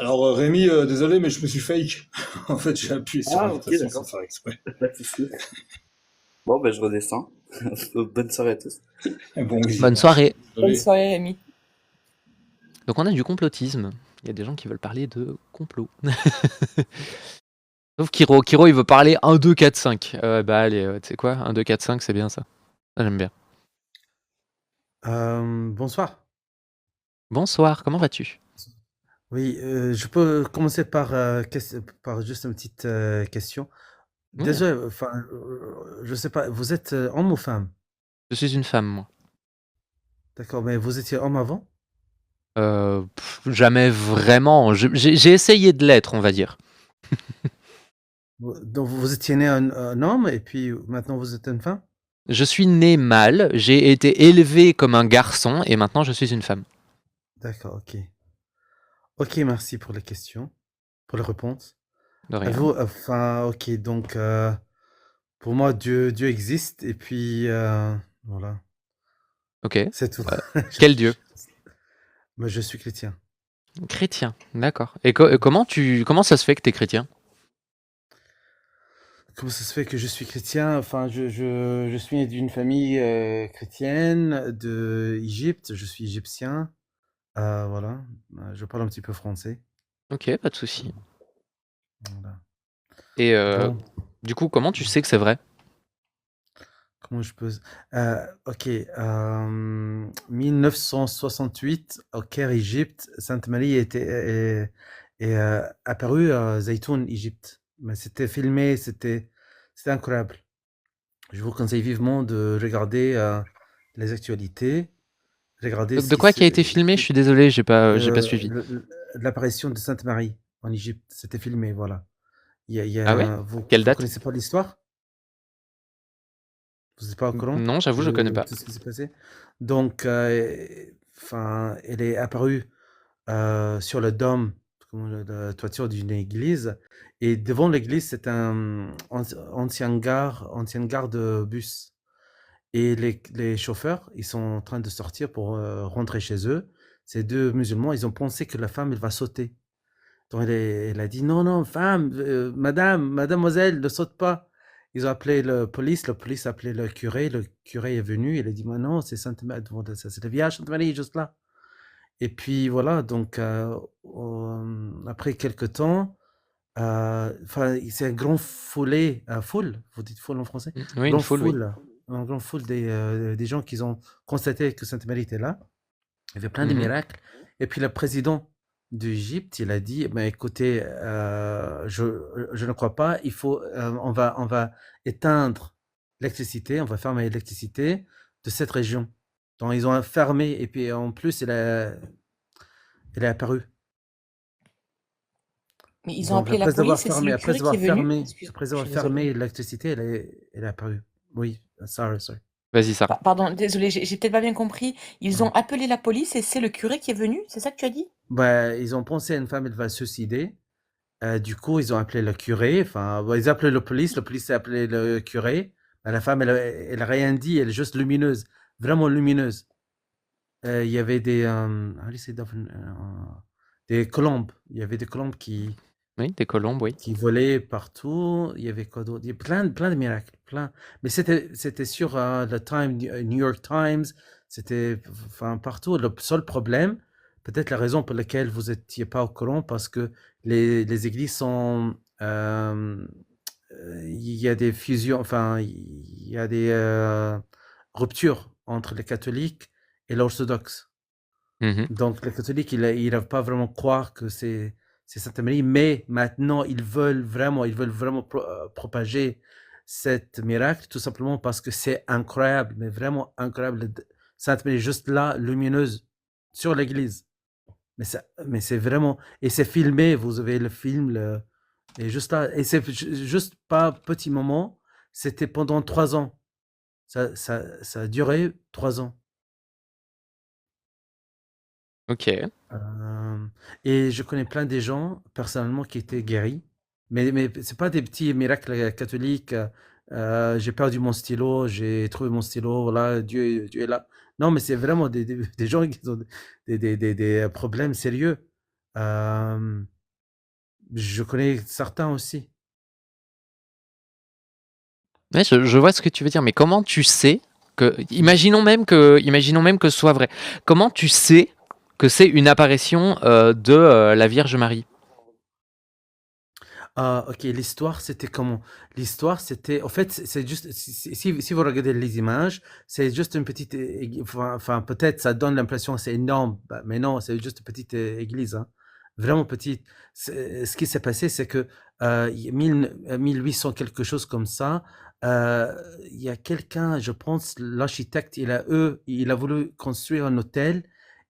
Alors Rémi, désolé, mais je me suis fake. En fait, j'ai appuyé sur Ah, ok, invitation sans d'accord. faire exprès. Pas de souci. Bon, ben, je redescends. Bonne soirée à tous. Bon Bonne visionnage. soirée. Bonne Désolé. soirée, Rémi. Donc on a du complotisme. Il y a des gens qui veulent parler de complot. Sauf Kiro. Kiro, il veut parler 1, 2, 4, 5. Bah allez, tu sais quoi? 1, 2, 4, 5, c'est bien ça. Ça, j'aime bien. Bonsoir. Bonsoir, comment vas-tu? Oui, je peux commencer par, par juste une petite question. Oui, Déjà, enfin, je sais pas, vous êtes homme ou femme? je suis une femme, moi. D'accord, mais vous étiez homme avant? Jamais vraiment. J'ai essayé de l'être, on va dire. Donc vous étiez né un homme et puis maintenant vous êtes une femme? Je suis né mâle, j'ai été élevé comme un garçon et maintenant je suis une femme. D'accord, ok. Ok, merci pour les questions, pour les réponses. De rien. Avez-vous, enfin, ok, donc pour moi, Dieu existe et puis voilà, Ok. c'est tout. Quel dieu? Moi, je suis chrétien. Chrétien, d'accord. Et comment ça se fait que t'es chrétien? Comment ça se fait que je suis chrétien? Enfin, je suis d'une famille chrétienne d'Égypte. Je suis égyptien. Voilà. Je parle un petit peu français. Ok, pas de souci. Voilà. Et Bon, du coup, comment tu sais que c'est vrai? comment je peux... ok. 1968, au Caire, Égypte, Sainte Marie est apparue à Zaytoun, Égypte. Mais c'était filmé, c'était incroyable. Je vous conseille vivement de regarder les actualités. Regardez ce De qui quoi se qui a été filmé? Je suis désolé, j'ai pas suivi. l'apparition de Sainte Marie en Égypte, c'était filmé, voilà. Ah ouais? Vous Quelle date? connaissez pas l'histoire? Vous n'êtes pas au courant Non, j'avoue, je connais de pas. tout ce qui s'est passé? Donc, enfin, elle est apparue sur le dôme, la toiture d'une église, et devant l'église, c'est un ancienne gare de bus. Et les chauffeurs, ils sont en train de sortir pour rentrer chez eux. Ces deux musulmans, ils ont pensé que la femme, elle va sauter. Donc elle a dit non, non, femme, madame, mademoiselle, ne saute pas. Ils ont appelé la police a appelé le curé est venu, il a dit, non, c'est Sainte Marie, c'est le vierge Sainte Marie, juste là. Et puis voilà, donc après quelques temps, enfin, c'est un grand foule, vous dites foule en français? Oui, une Grand foule, oui. foule, un grand foule des gens qui ont constaté que Sainte Marie était là. Il y avait plein de Mhm. miracles. Et puis le président d'Égypte, il a dit, bah, écoutez, je ne crois pas, on va éteindre l'électricité, on va fermer l'électricité de cette région. Donc ils ont fermé, et puis en plus, elle est apparue. Mais ils ont Donc appelé la police et c'est le curé qui est venu? Excuse, après je avoir suis désolée. fermé l'électricité, elle est apparue. Oui, sorry. Vas-y, Sarah. Pardon, désolée, j'ai peut-être pas bien compris. Ils ont appelé la police et c'est le curé qui est venu? C'est ça que tu as dit? Bah, ils ont pensé à une femme, elle va se suicider. Du coup, ils ont appelé le curé, enfin, ils ont appelé la police a appelé le curé. Bah, la femme, elle a rien dit, elle est juste lumineuse, vraiment lumineuse. Il y avait how do you say dolphin? Des colombes. Il y avait des colombes Oui, des colombes, oui. qui volaient partout. Il y avait quoi d'autre? Il y a plein de miracles, plein. Mais c'était sur le New York Times, c'était enfin partout. Le seul problème, peut-être la raison pour laquelle vous n'étiez pas au courant, parce que les églises sont, il y a des fusions, enfin, il y a des ruptures entre les catholiques et l'orthodoxe. Mhm. Donc les catholiques, ils doivent pas vraiment croire que c'est Sainte Marie, mais maintenant ils veulent vraiment propager cet miracle, tout simplement parce que c'est incroyable, mais vraiment incroyable. Sainte Marie juste là, lumineuse, sur l'église. Mais c'est vraiment, et c'est filmé, vous avez le film, et juste là, et c'est juste pas petit moment, c'était pendant 3 ans. Ça a duré 3 ans. Ok. Et je connais plein des gens, personnellement, qui étaient guéris. Mais c'est pas des petits miracles catholiques. J'ai perdu mon stylo, j'ai trouvé mon stylo, voilà, Dieu est là. Non, mais c'est vraiment des gens qui ont des problèmes sérieux. Je connais certains aussi. Ouais, je vois ce que tu veux dire, mais comment tu sais que, imaginons même que ce soit vrai, comment tu sais que c'est une apparition de la Vierge Marie? Ah, ok, l'histoire, c'était comment? L'histoire, c'était. En fait, c'est juste. Si vous regardez les images, c'est juste une petite. Enfin, peut-être ça donne l'impression que c'est énorme, bah, mais non, c'est juste une petite église, hein. Vraiment petite. Ce qui s'est passé, c'est que 1800 quelque chose comme ça, il y a quelqu'un, je pense, l'architecte, il a voulu construire un hôtel.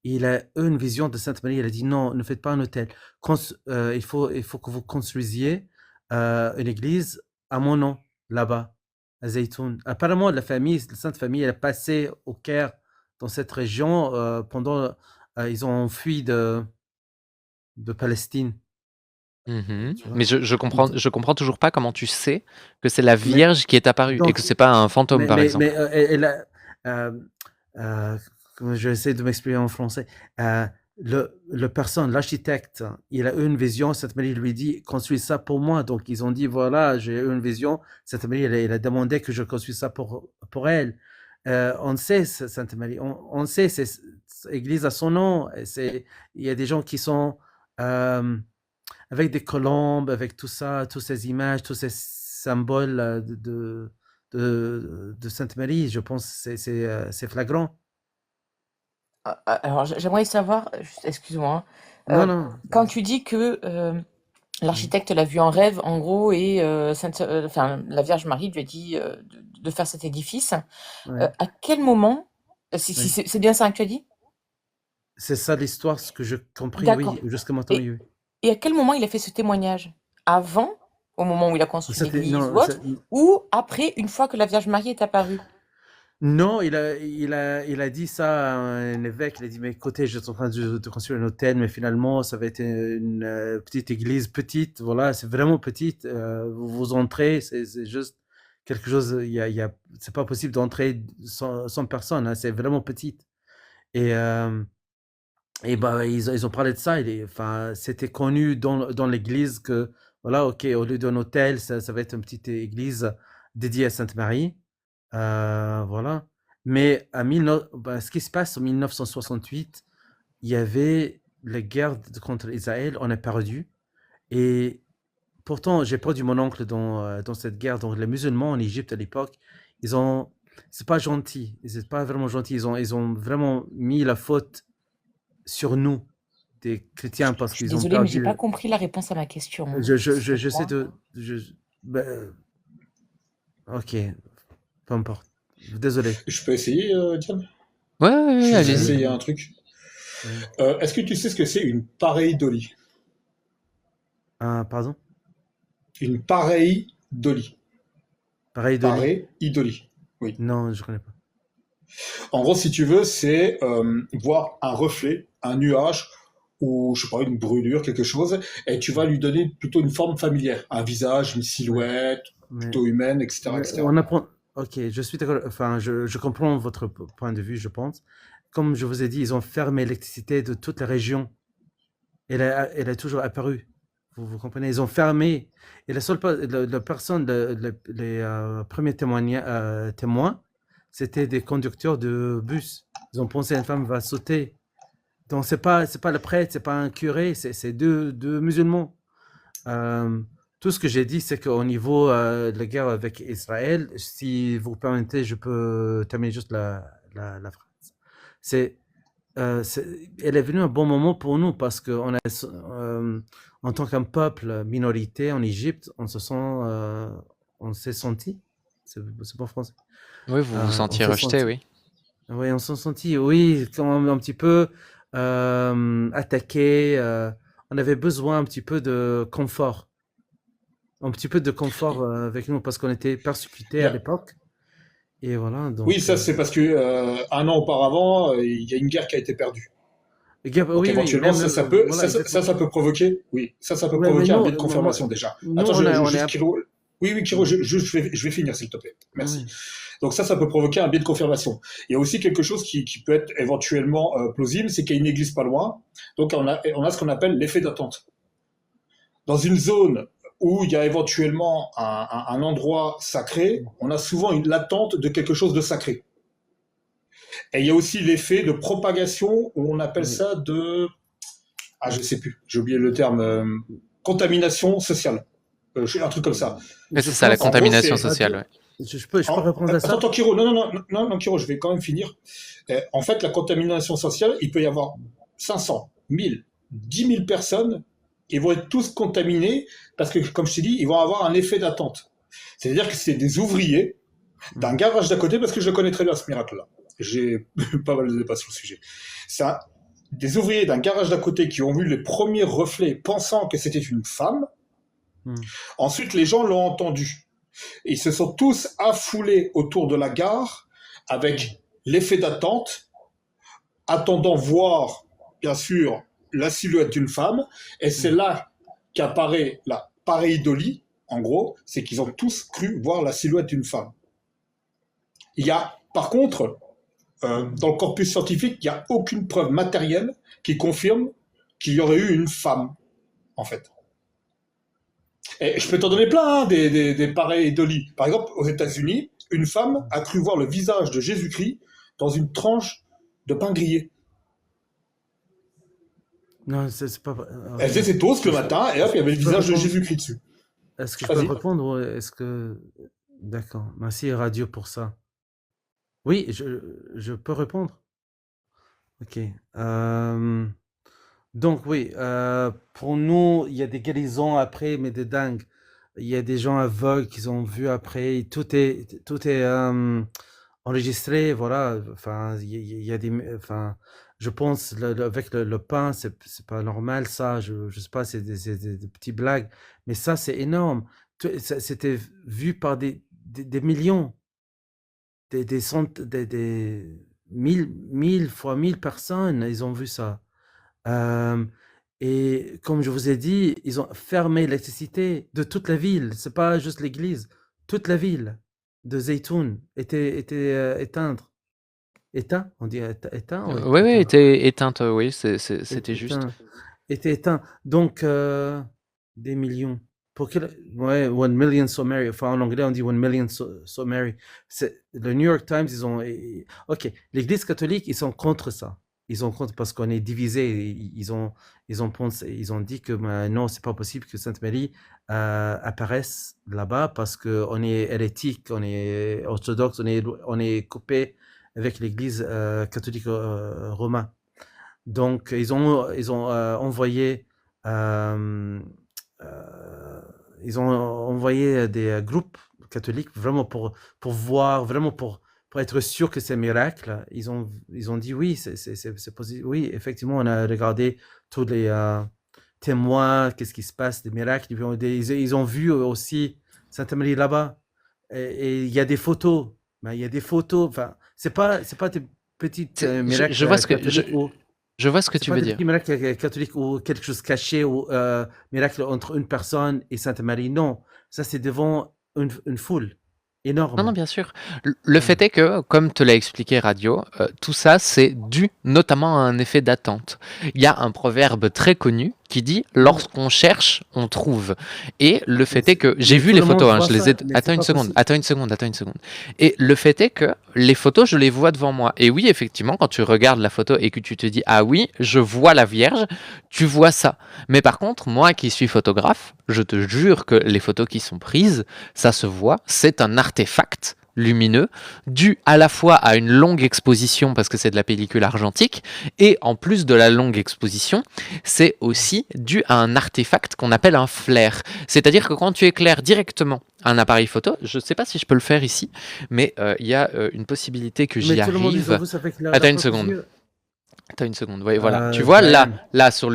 Il a eu une vision de Sainte-Marie. Il a dit non, ne faites pas un hôtel. Il faut que vous construisiez une église à mon nom, là-bas, à Zaytoun. Apparemment, la Sainte Famille, elle a passé au Caire, dans cette région, pendant. Ils ont fui de Palestine. Mhm. Tu vois. Mais je comprends toujours pas comment tu sais que c'est la Mais, Vierge qui est apparue et donc, que c'est pas un fantôme, par exemple. elle a. Je vais essayer de m'expliquer en français. L'architecte, il a eu une vision. Sainte Marie lui dit construis ça pour moi. Donc ils ont dit voilà, j'ai eu une vision. Sainte Marie, elle a demandé que je construise ça pour elle. On sait, Sainte Marie, on sait, c'est église à son nom. Il y a des gens qui sont avec des colombes, avec tout ça, toutes ces images, tous ces symboles de Sainte Marie. Je pense que c'est flagrant. Alors, j'aimerais savoir, excuse-moi, Non, non. quand tu dis que l'architecte l'a vu en rêve, en gros, et la Vierge Marie lui a dit de faire cet édifice, Ouais. à quel moment, si Ouais. c'est bien ça que tu as dit? C'est ça l'histoire, ce que j'ai compris, D'accord. oui, jusqu'à maintenant, oui. Et à quel moment il a fait ce témoignage? Avant, au moment où il a construit l'église Non, ou autre, ou après, une fois que la Vierge Marie est apparue? non, il a dit ça à un évêque. Il a dit, mais écoutez, je suis en train de construire un hôtel, mais finalement, ça va être une petite église petite. Voilà, c'est vraiment petite. Vous entrez, c'est juste quelque chose. C'est pas possible d'entrer sans personne, hein, c'est vraiment petite. Et bah, ils ont parlé de ça. Enfin, c'était connu dans l'église que, voilà, ok, au lieu d'un hôtel, ça va être une petite église dédiée à Sainte-Marie. Voilà. Mais ce qui se passe en 1968, il y avait la guerre contre Israël, on a perdu. Et pourtant, j'ai perdu mon oncle dans cette guerre. Donc, les musulmans en Égypte à l'époque, c'est pas gentil. C'est pas vraiment gentil. Ils ont vraiment mis la faute sur nous, des chrétiens, parce Je suis qu'ils ont désolée, mais perdu. j'ai pas compris la réponse à ma question. J'essaie de. Ok, peu importe. Désolé. Je peux essayer, Diane? Ouais, Je vais allez-y. essayer un truc. Est-ce que tu sais ce que c'est une pareidolie? Pardon? Une pareidolie. Pareidolie? Oui. Non, je connais pas. En gros, si tu veux, c'est voir un reflet, un nuage, ou je sais pas, une brûlure, quelque chose, et tu vas lui donner plutôt une forme familière, un visage, une silhouette, plutôt humaine, etc., etc. On apprend. Ok, je suis d'accord. Enfin, je comprends votre point de vue, je pense. Comme je vous ai dit, ils ont fermé l'électricité de toute la région. Elle a toujours apparu. Vous comprenez? Ils ont fermé. Et la seule la personne, les premiers témoins, c'était des conducteurs de bus. Ils ont pensé une femme va sauter. Donc c'est pas le prêtre, c'est pas un curé, c'est deux musulmans. Tout ce que j'ai dit, c'est qu'au niveau de la guerre avec Israël, si vous permettez, je peux terminer juste la phrase. Elle est venue un bon moment pour nous parce que en tant qu'un peuple minorité en Égypte, on s'est senti, c'est pas français. Oui, vous vous sentiez on s'est rejeté, senti- oui. Oui, on s'est senti, oui, comme un petit peu attaqué. On avait besoin un petit peu de confort. Un petit peu de confort avec nous parce qu'on était persécutés à Bien. l'époque. Et voilà. Donc, Oui, ça c'est parce que un an auparavant, il y a une guerre qui a été perdue. Donc oui, éventuellement, même, ça peut, voilà, ça peut provoquer, oui, ça peut Ouais, mais provoquer un nous, biais de confirmation déjà. nous, Attends, on je est juste Oui, oui, Kiro, je vais finir, s'il te plaît. Merci. Oui. Donc ça peut provoquer un biais de confirmation. Il y a aussi quelque chose qui peut être éventuellement plausible, c'est qu'il y a une église pas loin. Donc on a ce qu'on appelle l'effet d'attente. Dans une zone où il y a éventuellement un endroit sacré, on a souvent l'attente de quelque chose de sacré. Et il y a aussi l'effet de propagation, où on appelle Oui. ça je sais plus, j'ai oublié le terme, contamination sociale. Un truc comme ça. Ouais, Je c'est ça, la pense, En gros, contamination c'est... sociale. Ouais. je peux répondre à ça? Attends, Kiro, non, Kiro, je vais quand même finir. En fait, la contamination sociale, il peut y avoir 500, 1000, 10 000 personnes, ils vont être tous contaminés parce que, comme je t'ai dit, ils vont avoir un effet d'attente. C'est-à-dire que c'est des ouvriers d'un garage d'à côté, parce que je le connais très bien, ce miracle-là. J'ai pas mal de débats sur le sujet. C'est des ouvriers d'un garage d'à côté qui ont vu les premiers reflets pensant que c'était une femme. Ensuite, les gens l'ont entendu. Ils se sont tous affoulés autour de la gare avec l'effet d'attente, attendant voir, bien sûr, la silhouette d'une femme. Et c'est là qu'apparaît la pareidolie, en gros, c'est qu'ils ont tous cru voir la silhouette d'une femme. Il y a, par contre, dans le corpus scientifique, il n'y a aucune preuve matérielle qui confirme qu'il y aurait eu une femme, en fait. Et je peux t'en donner plein, des pareidolis. Par exemple, aux États-Unis, une femme a cru voir le visage de Jésus-Christ dans une tranche de pain grillé. Non, c'est pas. Elle faisait ses toasts le matin et hop, il y avait le visage de Jésus-Christ dessus. Est-ce que je peux Vas-y. répondre ou est-ce que. D'accord. Merci Radio pour ça. Oui, je peux répondre. Ok. Donc oui, pour nous, il y a des guérisons après, mais de dingue. Il y a des gens aveugles qui ont vu après. Tout est enregistré, voilà. Enfin, il y a des, enfin, je pense avec le pain, c'est pas normal ça. Je sais pas, c'est des petites blagues, mais ça c'est énorme. C'était vu par des millions, des centaines, des mille fois 1000 personnes, ils ont vu ça. Et comme je vous ai dit, ils ont fermé l'électricité de toute la ville. C'est pas juste l'église. Toute la ville de Zeytoun était éteinte. Éteint? On dit éteint ou Oui, éteint? était éteinte, oui, c'était juste. Était éteint. Donc, des millions. Pour ouais, 1 million so merry. Enfin, en anglais, on dit 1 million so merry. Le New York Times, ok, l'église catholique, ils sont contre ça. Ils sont contre parce qu'on est divisé. Ils ont dit que non, c'est pas possible que Sainte Marie apparaisse là-bas parce qu'on est hérétique, on est orthodoxe, on est coupé avec l'église catholique romaine. Donc, ils ont envoyé des groupes catholiques vraiment pour voir, vraiment pour être sûr que c'est un miracle. Ils ont dit oui, c'est possible. Oui, effectivement, on a regardé tous les témoins, qu'est-ce qui se passe, des miracles. Ils ont vu aussi Sainte Marie là-bas. Et il y a des photos. Ben, il y a des photos. Enfin, c'est pas des petites miracles Je vois ce que catholiques je vois ce que c'est tu pas veux des dire. petits miracles catholiques ou quelque chose caché ou miracle entre une personne et Sainte Marie. Non, ça c'est devant une foule Non, énorme. bien sûr. Le fait est que, comme te l'a expliqué Radio, tout ça, c'est dû notamment à un effet d'attente. Il y a un proverbe très connu qui dit « Lorsqu'on cherche, on trouve ». Et le fait est que... J'ai vu les photos, hein, je les ai... Attends une seconde. Et le fait est que les photos, je les vois devant moi. Et oui, effectivement, quand tu regardes la photo et que tu te dis « Ah oui, je vois la Vierge », tu vois ça. Mais par contre, moi qui suis photographe, je te jure que les photos qui sont prises, ça se voit, c'est un artefact lumineux dû à la fois à une longue exposition parce que c'est de la pellicule argentique et en plus de la longue exposition c'est aussi dû à un artefact qu'on appelle un flare, c'est-à-dire que quand tu éclaires directement un appareil photo, je ne sais pas si je peux le faire ici mais il y a une possibilité que j'y arrive. Attends une seconde, oui, voilà, tu vois là sur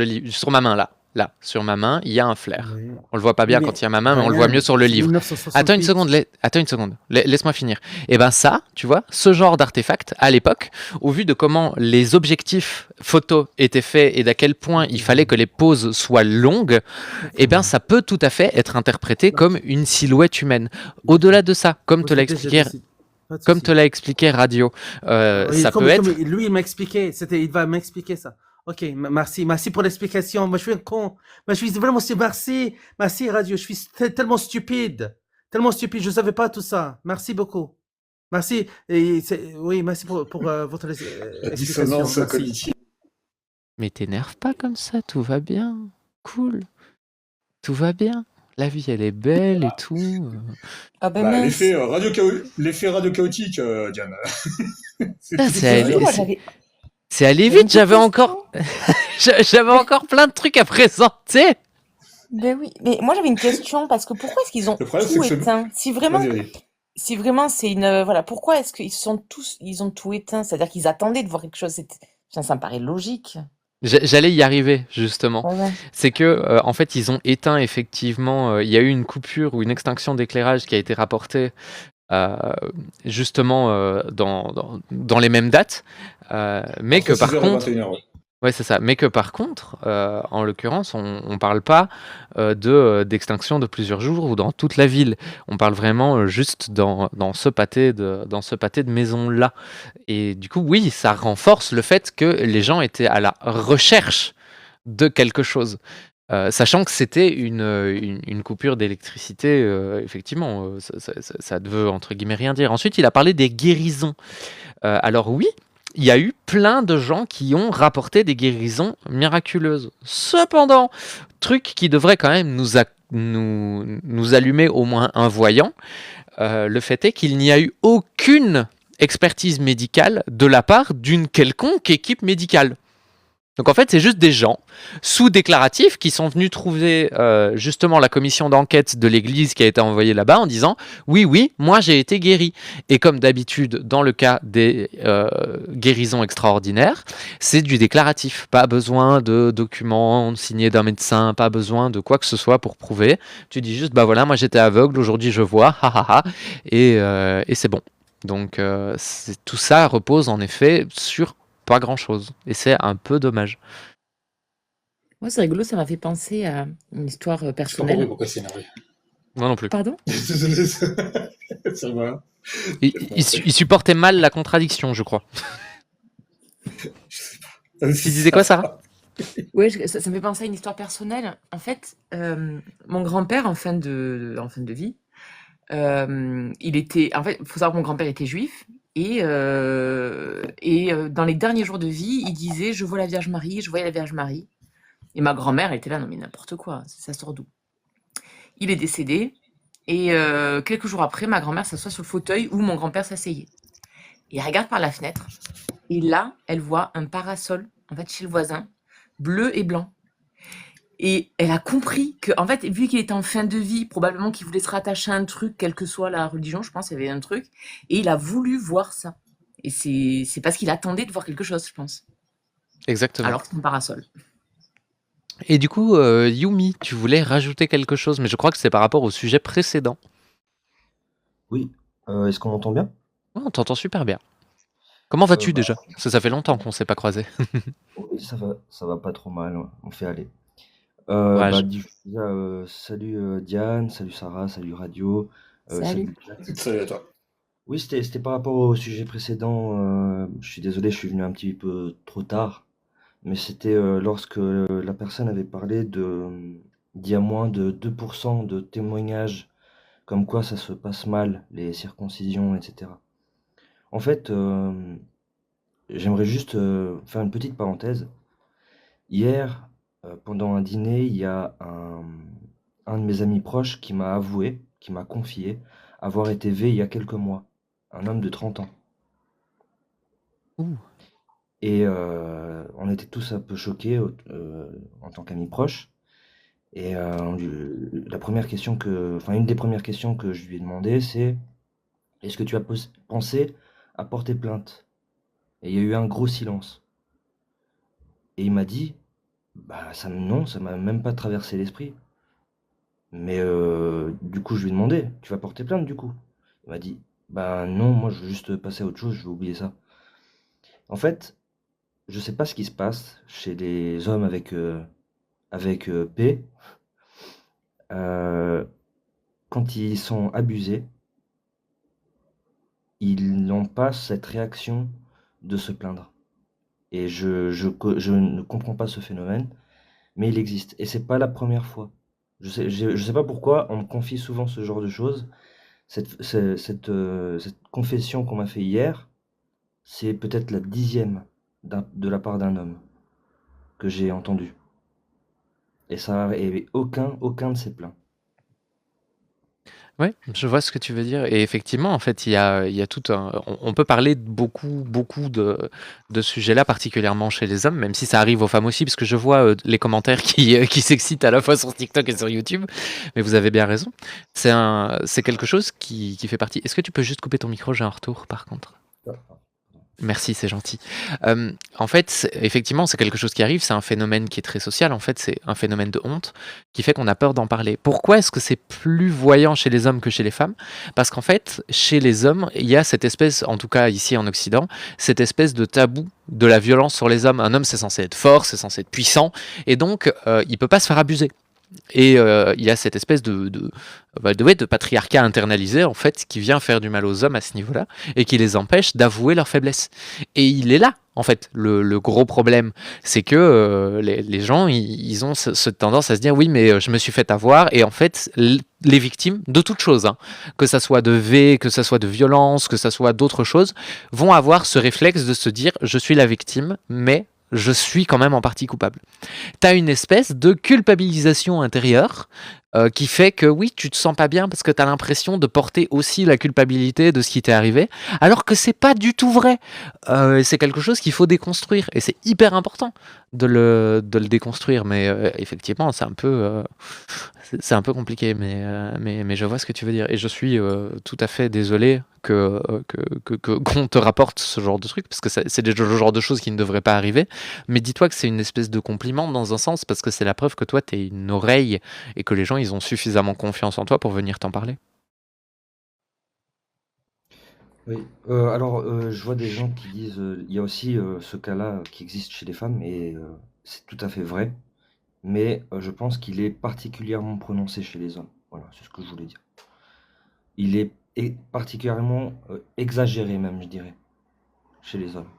ma main là, sur ma main, il y a un flair. Oui. On le voit pas bien Oui, quand mais il y a ma main, mais on le voit Ryan, mieux sur le c'est livre. Attends une 1968. seconde, attends une seconde. Laisse-moi finir. Et ben ça, tu vois, ce genre d'artefact, à l'époque, au vu de comment les objectifs photos étaient faits et d'à quel point il fallait que les poses soient longues, et ben ça peut tout à fait être interprété comme une silhouette humaine. Au-delà de ça, comme te l'a expliqué, Pas de comme souci. te l'a expliqué Radio, Oui, ça comme, peut comme être. lui, il m'a expliqué. Il va m'expliquer ça. Ok, merci. Merci pour l'explication. Moi, je suis un con. Moi, je suis vraiment. Merci. Merci, Radio. Je suis tellement stupide. Tellement stupide. Je ne savais pas tout ça. Merci beaucoup. Merci. Oui, merci pour votre explication. Dissonance Merci. cognitive. Mais t'énerve pas comme ça, tout va bien. Cool. Tout va bien. La vie, elle est belle et tout. Ah ben Bah, mince. l'effet radio-chaotique, Diane. C'est Ah, tout c'est ça. allé, Surtout, moi, c'est allé j'avais une vite, j'avais question. encore, j'avais encore plein de trucs à présenter. Ben oui, mais moi j'avais une question parce que pourquoi est-ce qu'ils ont Le problème, c'est tout que éteint? Vas-y, vas-y. Si vraiment c'est une voilà, pourquoi est-ce ils ont tout éteint? C'est-à-dire qu'ils attendaient de voir quelque chose. Ça me paraît logique. J'allais y arriver, justement. Ouais. C'est que, en fait, ils ont éteint effectivement. Il y a eu une coupure ou une extinction d'éclairage qui a été rapportée euh, justement dans les mêmes dates. Mais Entre que par 6h et contre. 21h, ouais. Ouais, c'est ça. Mais que par contre, en l'occurrence, on parle pas d'extinction de plusieurs jours ou dans toute la ville. On parle vraiment juste dans ce pâté de maisons-là. Et du coup, oui, ça renforce le fait que les gens étaient à la recherche de quelque chose. Sachant que c'était une coupure d'électricité, effectivement, ça ne veut entre guillemets rien dire. Ensuite, il a parlé des guérisons. Alors oui, il y a eu plein de gens qui ont rapporté des guérisons miraculeuses. Cependant, truc qui devrait quand même nous allumer au moins un voyant, le fait est qu'il n'y a eu aucune expertise médicale de la part d'une quelconque équipe médicale. Donc en fait, c'est juste des gens sous déclaratif qui sont venus trouver justement la commission d'enquête de l'église qui a été envoyée là-bas en disant oui, moi j'ai été guéri. Et comme d'habitude dans le cas des guérisons extraordinaires, c'est du déclaratif. Pas besoin de documents signés d'un médecin, pas besoin de quoi que ce soit pour prouver. Tu dis juste bah voilà, moi j'étais aveugle, aujourd'hui je vois, et c'est bon. Donc tout ça repose en effet sur pas grand chose. Et c'est un peu dommage. Moi, c'est rigolo, ça m'a fait penser à une histoire Je comprends pas personnelle. pourquoi c'est énervé. Moi non plus. Pardon? Désolé, ça va. Il supportait mal la contradiction, je crois. Tu disais quoi, Sarah? Oui, ça me fait penser à une histoire personnelle. En fait, mon grand-père, en fin de vie, il était. En fait, il faut savoir que mon grand-père était juif. Et dans les derniers jours de vie, il disait je vois la Vierge Marie, je voyais la Vierge Marie. Et ma grand-mère était là, non mais n'importe quoi, ça sort d'où? Il est décédé. Et quelques jours après, ma grand-mère s'assoit sur le fauteuil où mon grand-père s'asseyait. Et elle regarde par la fenêtre. Et là, elle voit un parasol, en fait, chez le voisin, bleu et blanc. Et elle a compris que, en fait, vu qu'il était en fin de vie, probablement qu'il voulait se rattacher à un truc, quelle que soit la religion, je pense, il y avait un truc. Et il a voulu voir ça. Et c'est parce qu'il attendait de voir quelque chose, je pense. Exactement. Alors que c'est un parasol. Et du coup, Yumi, tu voulais rajouter quelque chose, mais je crois que c'est par rapport au sujet précédent. Oui, est-ce qu'on m'entend bien? Ouais, on t'entend super bien. Comment vas-tu Bah, déjà? Parce que ça fait longtemps qu'on s'est pas croisés. oui, ça va pas trop mal, on fait aller. Courage. Bah, déjà, salut Diane, salut Sarah, salut Radio, Salut. salut Jack. Salut à toi. Oui, c'était par rapport au sujet précédent. Je suis désolé, je suis venu un petit peu trop tard, mais c'était lorsque la personne avait parlé d'il y a moins de 2% de témoignages comme quoi ça se passe mal, les circoncisions, etc. En fait, j'aimerais juste faire une petite parenthèse. Hier, pendant un dîner, il y a un de mes amis proches qui m'a avoué, qui m'a confié avoir été V il y a quelques mois, un homme de 30 ans. Ouh. Et on était tous un peu choqués en tant qu'amis proches. Et une des premières questions que je lui ai demandé, c'est est-ce que tu as pensé à porter plainte? Et il y a eu un gros silence. Et il m'a dit, Bah, non, ça m'a même pas traversé l'esprit. Mais du coup, je lui ai demandé, tu vas porter plainte du coup? Il m'a dit, bah non, moi je veux juste passer à autre chose, je vais oublier ça. En fait, je sais pas ce qui se passe chez les hommes avec P. Euh, Quand ils sont abusés, ils n'ont pas cette réaction de se plaindre. Et je ne comprends pas ce phénomène, mais il existe. Et c'est pas la première fois. Je sais pas pourquoi on me confie souvent ce genre de choses. Cette confession qu'on m'a fait hier, c'est peut-être la 10e de la part d'un homme que j'ai entendu. Et ça, et aucun de ces plaints. Ouais, je vois ce que tu veux dire. Et effectivement, en fait, il y a tout un. On peut parler de beaucoup de sujets-là, particulièrement chez les hommes, même si ça arrive aux femmes aussi, parce que je vois les commentaires qui s'excitent à la fois sur TikTok et sur YouTube. Mais vous avez bien raison. C'est quelque chose qui fait partie. Est-ce que tu peux juste couper ton micro? J'ai un retour, par contre. Merci, c'est gentil. En fait, effectivement, c'est quelque chose qui arrive, c'est un phénomène qui est très social, en fait, c'est un phénomène de honte qui fait qu'on a peur d'en parler. Pourquoi est-ce que c'est plus voyant chez les hommes que chez les femmes? Parce qu'en fait, chez les hommes, il y a cette espèce, en tout cas ici en Occident, cette espèce de tabou de la violence sur les hommes. Un homme, c'est censé être fort, c'est censé être puissant, et donc il peut pas se faire abuser. Et il y a cette espèce de patriarcat internalisé, en fait, qui vient faire du mal aux hommes à ce niveau-là, et qui les empêche d'avouer leur faiblesse. Et il est là, en fait, le gros problème. C'est que les gens, ils ont cette tendance à se dire, oui, mais je me suis fait avoir, et en fait, les victimes de toute chose, hein, que ça soit de V, que ça soit de violence, que ça soit d'autres choses, vont avoir ce réflexe de se dire, je suis la victime, mais je suis quand même en partie coupable. T'as une espèce de culpabilisation intérieure qui fait que oui, tu te sens pas bien parce que t'as l'impression de porter aussi la culpabilité de ce qui t'est arrivé, alors que c'est pas du tout vrai. C'est quelque chose qu'il faut déconstruire et c'est hyper important de le déconstruire. Mais effectivement, c'est un peu compliqué, mais je vois ce que tu veux dire et je suis tout à fait désolé qu'on te rapporte ce genre de truc parce que c'est le genre de choses qui ne devraient pas arriver. Mais dis-toi que c'est une espèce de compliment dans un sens parce que c'est la preuve que toi t'es une oreille et que les gens ils ont suffisamment confiance en toi pour venir t'en parler. Oui, alors je vois des gens qui disent, il y a aussi ce cas-là qui existe chez les femmes et c'est tout à fait vrai, mais je pense qu'il est particulièrement prononcé chez les hommes. Voilà, c'est ce que je voulais dire. Il est particulièrement exagéré même, je dirais, chez les hommes.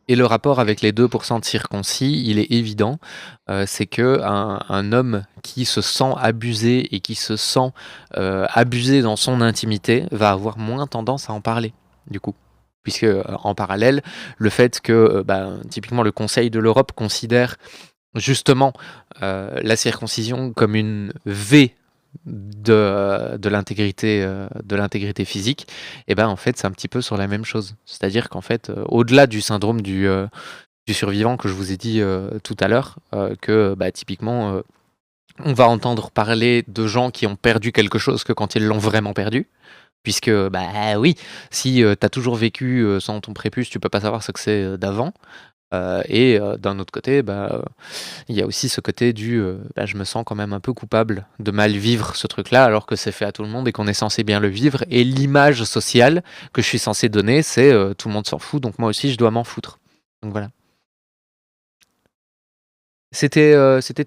Et le rapport avec les 2% de circoncis, il est évident, c'est que un homme qui se sent abusé et qui se sent abusé dans son intimité va avoir moins tendance à en parler, du coup. Puisque en parallèle, le fait que typiquement le Conseil de l'Europe considère justement la circoncision comme une V de l'intégrité physique, et ben en fait c'est un petit peu sur la même chose. C'est-à-dire qu'en fait, au-delà du syndrome du survivant que je vous ai dit tout à l'heure, que typiquement on va entendre parler de gens qui ont perdu quelque chose que quand ils l'ont vraiment perdu. Puisque, oui, si tu as toujours vécu sans ton prépuce, tu peux pas savoir ce que c'est d'avant. Et d'un autre côté, il y a aussi ce côté du je me sens quand même un peu coupable de mal vivre ce truc-là, alors que c'est fait à tout le monde et qu'on est censé bien le vivre. Et l'image sociale que je suis censé donner, c'est tout le monde s'en fout, donc moi aussi je dois m'en foutre. Donc voilà. C'était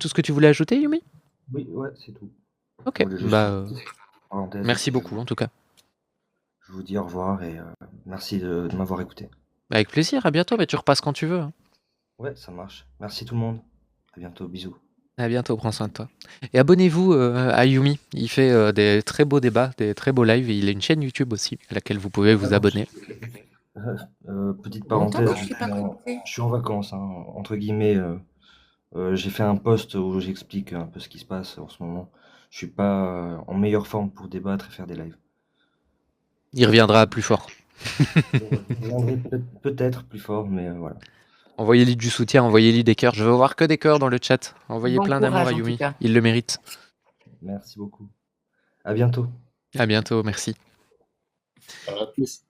tout ce que tu voulais ajouter, Yumi? Oui, ouais, c'est tout. Ok, Je voulais juste parenthèse, merci beaucoup en tout cas. Je vous dis au revoir et merci de m'avoir écouté. Avec plaisir, à bientôt, mais tu repasses quand tu veux. Hein. Ouais, ça marche. Merci tout le monde. À bientôt, bisous. À bientôt, prends soin de toi. Et abonnez-vous à Yumi, il fait des très beaux débats, des très beaux lives, et il a une chaîne YouTube aussi, à laquelle vous pouvez vous abonner. Petite Longtemps parenthèse, que je suis pas connectée. je suis en vacances, hein, entre guillemets. J'ai fait un post où j'explique un peu ce qui se passe en ce moment. Je suis pas en meilleure forme pour débattre et faire des lives. Il reviendra plus fort. Je reviendrai peut-être plus fort, mais voilà. Envoyez-lui du soutien, envoyez-lui des cœurs. Je veux voir que des cœurs dans le chat. Envoyez Bon plein d'amour courage, à en tout Yumi. cas. Il le mérite. Merci beaucoup. À bientôt. À bientôt, merci. À plus.